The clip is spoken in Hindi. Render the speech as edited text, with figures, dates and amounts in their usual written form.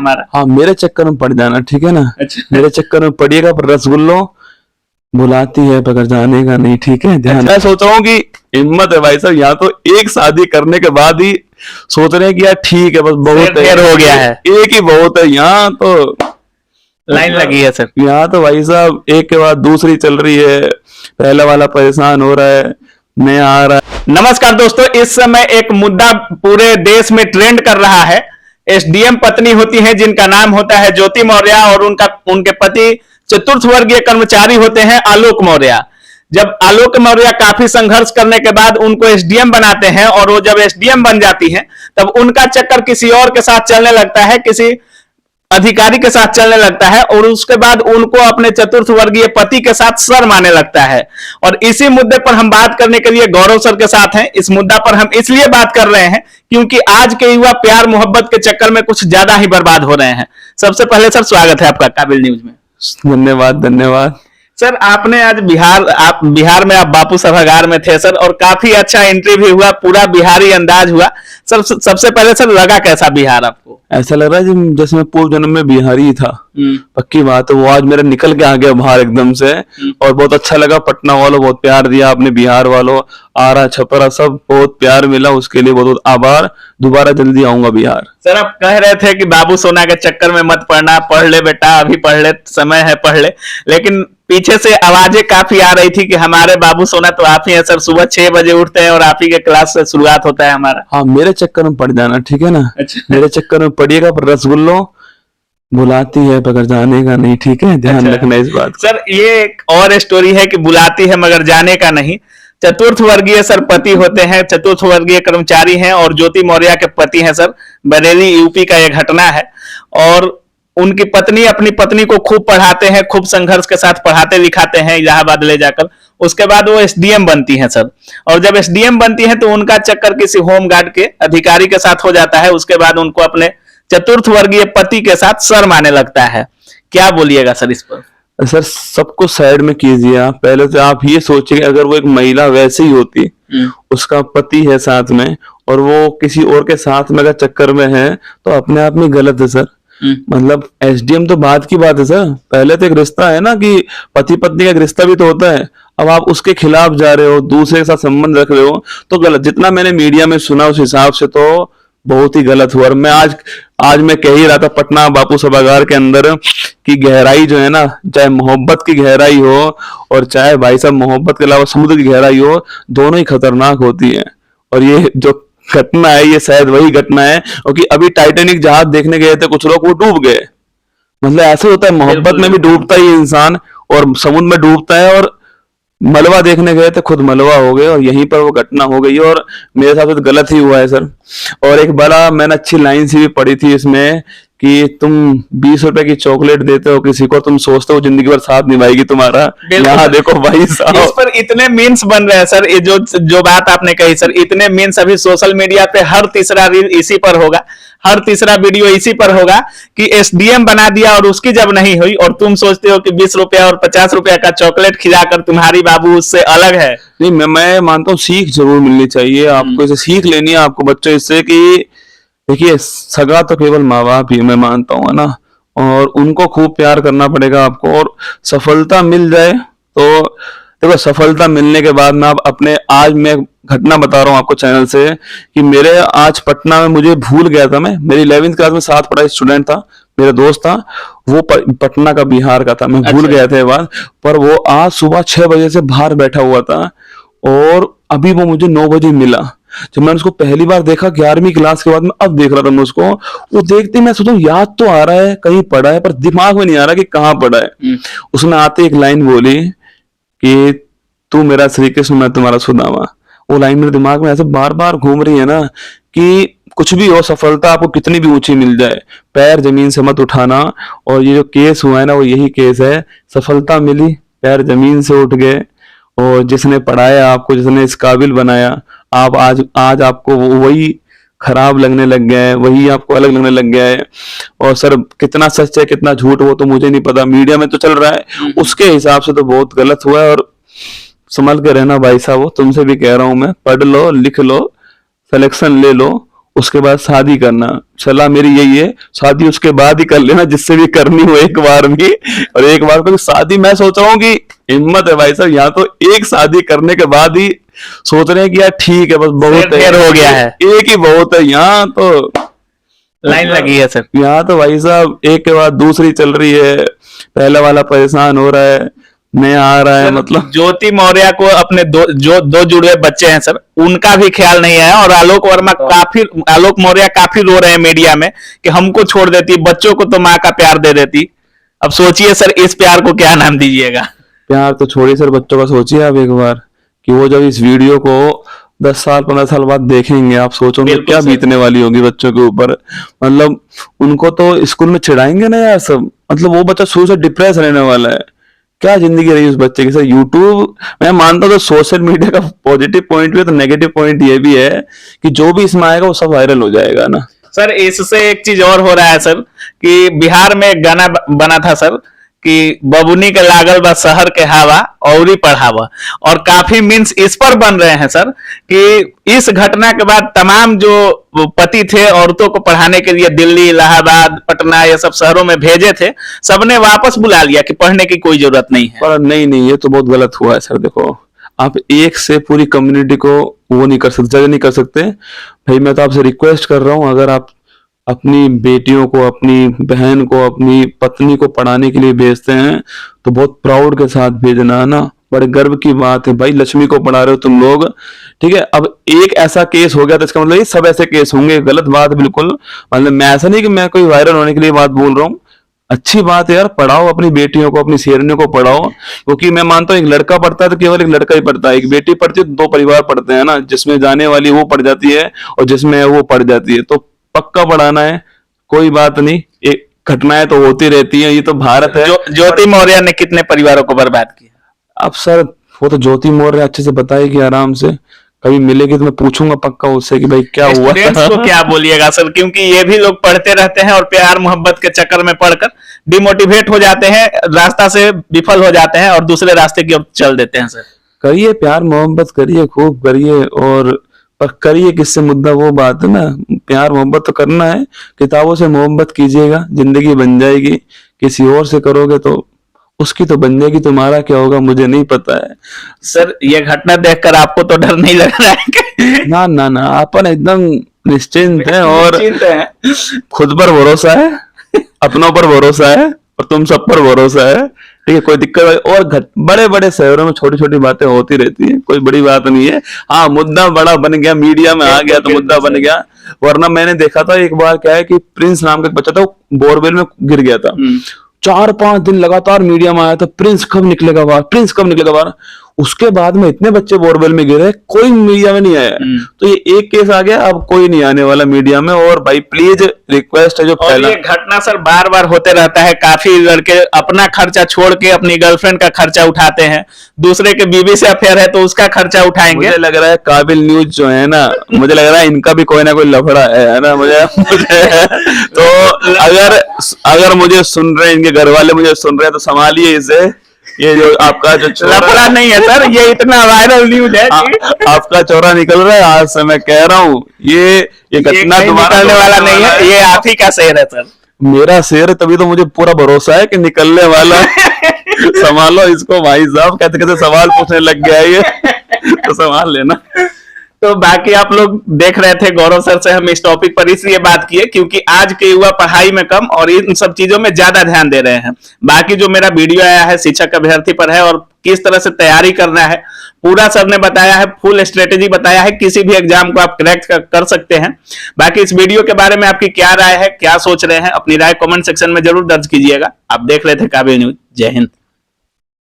हमारा। हाँ, मेरे चक्कर में पड़ जाना, ठीक है ना। अच्छा। मेरे चक्कर में पड़िएगा, पर रसगुल्लो बुलाती है पकड़ जाने का नहीं, ठीक है। ध्यान। मैं सोच रहा हूँ कि हिम्मत है भाई साहब, यहाँ तो एक शादी करने के बाद ही सोच रहे हैं कि यार ठीक है, बस बहुत ढेर हो गया है, एक ही बहुत है। यहाँ तो लाइन लगी है सर। यहाँ तो भाई साहब एक के बाद दूसरी चल रही है, पहला वाला परेशान हो रहा है, नया आ रहा है। नमस्कार दोस्तों, इस समय एक मुद्दा पूरे देश में ट्रेंड कर रहा है। एसडीएम पत्नी होती है जिनका नाम होता है ज्योति मौर्य, और उनके पति चतुर्थ वर्गीय कर्मचारी होते हैं आलोक मौर्य। जब आलोक मौर्य काफी संघर्ष करने के बाद उनको एसडीएम बनाते हैं, और वो जब एसडीएम बन जाती है तब उनका चक्कर किसी और के साथ चलने लगता है, किसी अधिकारी के साथ चलने लगता है, और उसके बाद उनको अपने चतुर्थ वर्गीय पति के साथ सर मारने लगता है। और इसी मुद्दे पर हम बात करने के लिए गौरव सर के साथ हैं। इस मुद्दा पर हम इसलिए बात कर रहे हैं क्योंकि आज के युवा प्यार मोहब्बत के चक्कर में कुछ ज्यादा ही बर्बाद हो रहे हैं। सबसे पहले सर स्वागत है आपका काबिल न्यूज में। धन्यवाद धन्यवाद सर, आपने आज बिहार में आप बापू सभागार में थे सर, और काफी अच्छा एंट्री भी हुआ, पूरा बिहारी अंदाज हुआ सर। सबसे पहले सर, लगा कैसा बिहार आपको? ऐसा लग रहा है जैसे मैं पूर्व जन्म में बिहारी ही था। पक्की बात है, वो आज मेरा निकल के आ गया बाहर एकदम से, और बहुत अच्छा लगा। पटना वालों बहुत प्यार दिया आपने, बिहार वालों, आरा छपरा सब बहुत प्यार मिला, उसके लिए बहुत बहुत आभार। दोबारा जल्दी आऊंगा बिहार। सर, आप कह रहे थे कि बाबू सोना के चक्कर में मत पड़ना, पढ़ ले बेटा, अभी पढ़ ले, समय है पढ़ ले, लेकिन पीछे से आवाजें काफी आ रही थी कि हमारे बाबू सोना तो आप ही है सर, सुबह 6 बजे उठते हैं और आप ही के क्लास से शुरुआत होता है हमारा। हाँ, मेरे चक्कर में पड़ जाना, ठीक है ना। अच्छा। मेरे चक्कर में पड़िएगा, पर रसगुल्लो बुलाती है पकड़ जाने का नहीं, ठीक है। ध्यान रखना इस बात। सर, ये एक और स्टोरी है कि बुलाती है मगर जाने का नहीं। चतुर्थ वर्गीय सर पति होते हैं, चतुर्थ वर्गीय कर्मचारी हैं, और ज्योति मौर्य के पति हैं सर। बरेली यूपी का यह घटना है, और उनकी पत्नी अपनी पत्नी को खूब पढ़ाते हैं, खूब संघर्ष के साथ पढ़ाते लिखाते हैं इलाहाबाद ले जाकर। उसके बाद वो एसडीएम बनती हैं सर, और जब एसडीएम बनती हैं तो उनका चक्कर किसी होमगार्ड के अधिकारी के साथ हो जाता है। उसके बाद उनको अपने चतुर्थ वर्गीय पति के साथ सर मारने लगता है। क्या बोलिएगा सर इस पर? सर, सबको साइड में कीजिए आप। पहले तो आप ये सोचिए, अगर वो एक महिला वैसे ही होती, उसका पति है साथ में, और वो किसी और के साथ में अगर चक्कर में है, तो अपने आप में गलत है सर। मतलब एसडीएम तो बात की बात है सर, पहले तो एक रिश्ता है ना, कि पति पत्नी का एक रिश्ता भी तो होता है। अब आप उसके खिलाफ जा रहे हो, दूसरे के साथ संबंध रख रहे हो, तो गलत। जितना मैंने मीडिया में सुना उस हिसाब से तो बहुत ही गलत हुआ। और मैं आज मैं कह ही रहा था पटना बापू सभागार के अंदर की गहराई जो है ना, चाहे मोहब्बत की गहराई हो और चाहे भाई साहब मोहब्बत के अलावा समुद्र की गहराई हो, दोनों ही खतरनाक होती है। और ये जो घटना है, ये शायद वही घटना है, क्योंकि अभी टाइटैनिक जहाज देखने गए थे कुछ लोग, वो डूब गए। मतलब ऐसे होता है, मोहब्बत में भी डूबता ही इंसान, और समुद्र में डूबता है। और मलबा देखने गए थे, खुद मलबा हो गए, और यहीं पर वो घटना हो गई। और मेरे साथ तो गलत ही हुआ है सर। और एक बड़ा मैंने अच्छी लाइन सी भी पढ़ी थी इसमें, कि तुम 20 रुपए की चॉकलेट देते हो किसी को, तुम सोचते हो जिंदगी भर साथ निभाएगी तुम्हारा। यहाँ देखो भाई साहब, इस पर इतने मीम्स बन रहे हैं सर। ये जो बात आपने कही सर, इतने मीम्स अभी सोशल मीडिया पे, हर तीसरा रील इसी पर होगा, हर तीसरा वीडियो इसी पर होगा कि एसडीएम बना दिया और उसकी जब नहीं हुई, और तुम सोचते हो कि 20 रुपया और 50 रुपया का चॉकलेट खिलाकर तुम्हारी बाबू उससे अलग है। नहीं, मैं मानता हूँ सीख जरूर मिलनी चाहिए आपको, इसे सीख लेनी है आपको बच्चों इससे, कि देखिए सगा तो केवल माँ बाप ही, मैं मानता हूँ, है ना। और उनको खूब प्यार करना पड़ेगा आपको, और सफलता मिल जाए तो देखो, सफलता मिलने के बाद में आप अपने, आज मैं घटना बता रहा हूँ आपको चैनल से, कि मेरे आज पटना में मुझे भूल गया था, मैं मेरी 11वीं क्लास में साथ पढ़ा स्टूडेंट था, मेरा दोस्त था, वो पटना का बिहार का था, मैं भूल गया था ये बात। पर वो आज सुबह 6 बजे से बाहर बैठा हुआ था, और अभी वो मुझे 9 बजे मिला। जब मैंने उसको पहली बार देखा 11वीं क्लास के बाद में, अब देख रहा था मैं उसको, वो देखते मैं सोचा याद तो आ रहा है कहीं पढ़ा है, पर दिमाग में नहीं आ रहा कि कहाँ पढ़ा है। उसने आते एक लाइन बोली कि तू मेरा श्री कृष्ण मैं तुम्हारा सुदामा। वो लाइन मेरे दिमाग में ऐसे बार बार घूम रही है ना, कि कुछ भी हो, सफलता आपको कितनी भी ऊंची मिल जाए, पैर जमीन से मत उठाना। और ये जो केस हुआ है ना, वो यही केस है। सफलता मिली, पैर जमीन से उठ गए, और जिसने पढ़ाया आपको, जिसने इस काबिल बनाया, आप आज आपको वही खराब लगने लग गया है, वही आपको अलग लगने लग गया है। और सर, कितना सच है कितना झूठ वो तो मुझे नहीं पता, मीडिया में तो चल रहा है, उसके हिसाब से तो बहुत गलत हुआ है। और संभल के रहना भाई साहब, वो तुमसे भी कह रहा हूं मैं, पढ़ लो, लिख लो, सिलेक्शन ले लो, उसके बाद शादी करना। सलाह मेरी यही है, शादी उसके बाद ही कर लेना, जिससे भी करनी हो एक बार भी। और एक बार को शादी मैं सोच रहा हूँ कि हिम्मत है भाई साहब, यहाँ तो एक शादी करने के बाद ही सोच रहे हैं कि यार ठीक है, बस बहुत हो गया है, एक ही बहुत है। यहाँ तो लाइन लगी है सर, यहाँ तो भाई साहब एक के बाद दूसरी चल रही है, पहला वाला परेशान हो रहा है, नया आ रहा है। मतलब ज्योति मौर्य को अपने दो जुड़े बच्चे हैं सर, उनका भी ख्याल नहीं है। और आलोक मौर्य काफी रो रहे हैं मीडिया में कि हमको छोड़ देती, बच्चों को तो माँ का प्यार दे देती। अब सोचिए सर, इस प्यार को क्या नाम दीजिएगा? प्यार तो छोड़िए सर, बच्चों का सोचिए आप एक बार कि वो जब इस वीडियो को 10 साल 15 साल बाद देखेंगे, आप सोचोगे क्या बीतने वाली होगी बच्चों के ऊपर। मतलब उनको तो स्कूल में चिढ़ाएंगे ना यार सब, मतलब वो बच्चा शुरू से डिप्रेस रहने वाला है। क्या जिंदगी रही उस बच्चे की। सर यूट्यूब मैं मानता हूँ तो सोशल मीडिया का पॉजिटिव पॉइंट भी है, तो नेगेटिव पॉइंट ये भी है कि जो भी इसमें आएगा वो सब वायरल हो जाएगा ना सर। इससे एक चीज और हो रहा है सर कि बिहार में एक गाना बना था सर कि बबुनी के लागल बा शहर के हवा औरी पढ़ावा, और काफी मीम्स इस पर बन रहे हैं सर कि इस घटना के बाद तमाम जो पति थे औरतों को पढ़ाने के लिए दिल्ली, इलाहाबाद, पटना ये सब शहरों में भेजे थे, सबने वापस बुला लिया कि पढ़ने की कोई जरूरत नहीं है। पर नहीं, ये तो बहुत गलत हुआ है सर। देखो आप एक से पूरी कम्युनिटी को वो नहीं कर सकते, जज नहीं कर सकते भाई। मैं तो आपसे रिक्वेस्ट कर रहा हूँ, अगर आप अपनी बेटियों को, अपनी बहन को, अपनी पत्नी को पढ़ाने के लिए भेजते हैं तो बहुत प्राउड के साथ भेजना है ना, बड़े गर्व की बात है भाई। लक्ष्मी को पढ़ा रहे हो तुम लोग, ठीक है। अब एक ऐसा केस हो गया तो इसका मतलब ये सब ऐसे केस होंगे, गलत बात बिल्कुल। मतलब मैं ऐसा नहीं कि मैं कोई वायरल होने के लिए बात बोल रहा हूँ, अच्छी बात है यार, पढ़ाओ अपनी बेटियों को, अपनी शेरनियों को पढ़ाओ। क्योंकि मैं मानता हूँ एक लड़का पढ़ता है तो केवल एक लड़का ही पढ़ता है, एक बेटी पढ़ती है तो 2 परिवार पढ़ते हैं ना, जिसमें जाने वाली वो पढ़ जाती है और जिसमें वो पढ़ जाती है। तो पक्का पढ़ाना है, कोई बात नहीं, एक घटनाएं तो होती रहती है, ये तो भारत है। ज्योति मौर्य ने कितने परिवारों को बर्बाद किया? अब सर वो तो ज्योति मौर्य अच्छे से बताएगी आराम से, कभी मिलेगी तो मैं पूछूंगा पक्का उससे कि भाई क्या हुआ। स्टूडेंट्स को क्या बोलिएगा सर, क्योंकि ये भी लोग पढ़ते रहते हैं और प्यार मोहब्बत के चक्कर में पढ़कर डिमोटिवेट हो जाते हैं, रास्ता से विफल हो जाते हैं और दूसरे रास्ते की ओर चल देते हैं। सर करिए, प्यार मोहब्बत करिए, खूब करिए, और पर करिए किससे, मुद्दा वो बात है ना। प्यार मोहब्बत तो करना है, किताबों से मोहब्बत कीजिएगा, जिंदगी बन जाएगी। किसी और से करोगे तो उसकी तो बन जाएगी, तुम्हारा क्या होगा मुझे नहीं पता है। सर ये घटना देखकर आपको तो डर नहीं लग रहा है? ना ना ना, अपन एकदम निश्चिंत है और खुद पर भरोसा है, अपनों पर भरोसा है और तुम सब पर भरोसा है, ठीक है। कोई दिक्कत है और बड़े बड़े शहरों में छोटी छोटी बातें होती रहती है, कोई बड़ी बात नहीं है। हाँ मुद्दा बड़ा बन गया, मीडिया में आ गया तो मुद्दा बन गया, वरना मैंने देखा था एक बार क्या है कि प्रिंस नाम का एक बच्चा था, वो बोरवेल में गिर गया था। 4-5 दिन लगातार मीडिया में आया था, प्रिंस कब निकलेगा बाहर, प्रिंस कब निकलेगा बाहर। उसके बाद में इतने बच्चे बोरवेल में गिरे, कोई मीडिया में नहीं आया। तो ये एक केस आ गया, अब कोई नहीं आने वाला मीडिया में। और भाई प्लीज रिक्वेस्ट है जो पहला, ये घटना सर बार बार होते रहता है। काफी लड़के अपना खर्चा छोड़ के अपनी गर्लफ्रेंड का खर्चा उठाते हैं, दूसरे के बीवी से अफेयर है तो उसका खर्चा उठाएंगे। मुझे लग रहा है काबिल न्यूज जो है ना, मुझे लग रहा है इनका भी कोई ना कोई लफड़ा है ना। मुझे तो अगर मुझे सुन रहे हैं, इनके घर वाले मुझे सुन रहे हैं तो संभालिए इसे। ये जो आपका जो लफड़ा नहीं है सर, ये इतना वायरल न्यूज है कि आपका चौरा निकल रहा है आज से, मैं कह रहा हूँ। ये घटना निकलने वाला नहीं है, ये आप ही का शेर है सर। मेरा शेर है, तभी तो मुझे पूरा भरोसा है कि निकलने वाला है। संभालो इसको भाई साहब, कहते कहते सवाल पूछने लग गया ये, तो संभाल लेना। तो बाकी आप लोग देख रहे थे, गौरव सर से हम इस टॉपिक पर इसलिए बात किए क्योंकि आज के युवा पढ़ाई में कम और इन सब चीजों में ज्यादा ध्यान दे रहे हैं। बाकी जो मेरा वीडियो आया है शिक्षक अभ्यर्थी पर है और किस तरह से तैयारी करना है, पूरा सर ने बताया है, फुल स्ट्रेटेजी बताया है, किसी भी एग्जाम को आप क्रैक कर सकते हैं। बाकी इस वीडियो के बारे में आपकी क्या राय है, क्या सोच रहे हैं, अपनी राय कमेंट सेक्शन में जरूर दर्ज कीजिएगा। आप देख रहे थे काबिल न्यूज। जय हिंद।